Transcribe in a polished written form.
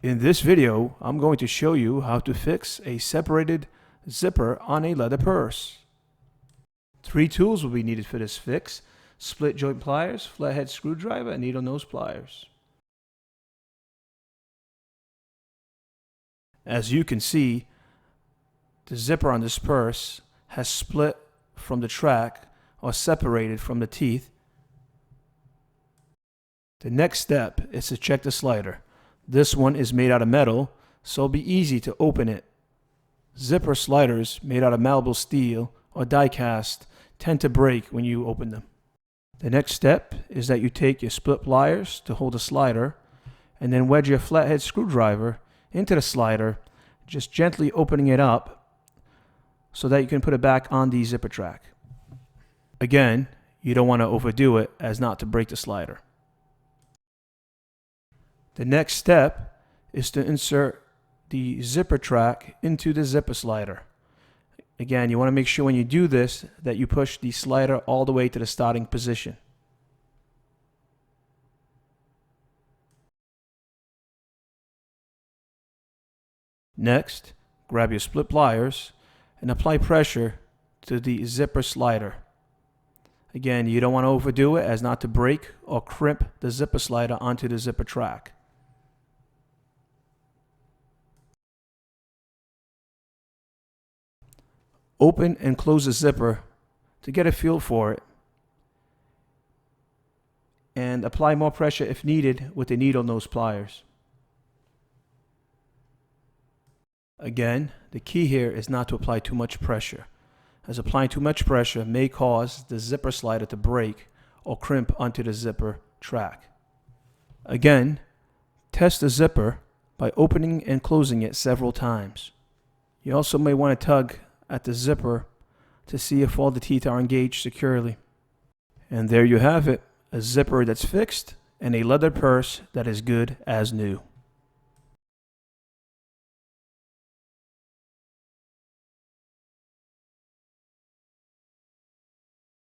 In this video, I'm going to show you how to fix a separated zipper on a leather purse. 3 tools will be needed for this fix: split joint pliers, flathead screwdriver, and needle nose pliers. As you can see, the zipper on this purse has split from the track or separated from the teeth. The next step is to check the slider. This one is made out of metal, so it'll be easy to open it. Zipper sliders made out of malleable steel or die cast tend to break when you open them. The next step is that you take your split pliers to hold the slider and then wedge your flathead screwdriver into the slider, just gently opening it up so that you can put it back on the zipper track. Again, you don't want to overdo it as not to break the slider. The next step is to insert the zipper track into the zipper slider. Again, you want to make sure when you do this that you push the slider all the way to the starting position. Next, grab your split pliers and apply pressure to the zipper slider. Again, you don't want to overdo it as not to break or crimp the zipper slider onto the zipper track. Open and close the zipper to get a feel for it, and apply more pressure if needed with the needle nose pliers. Again, the key here is not to apply too much pressure, as applying too much pressure may cause the zipper slider to break or crimp onto the zipper track. Again, test the zipper by opening and closing it several times. You also may want to tug at the zipper to see if all the teeth are engaged securely. And there you have it, a zipper that's fixed and a leather purse that is good as new.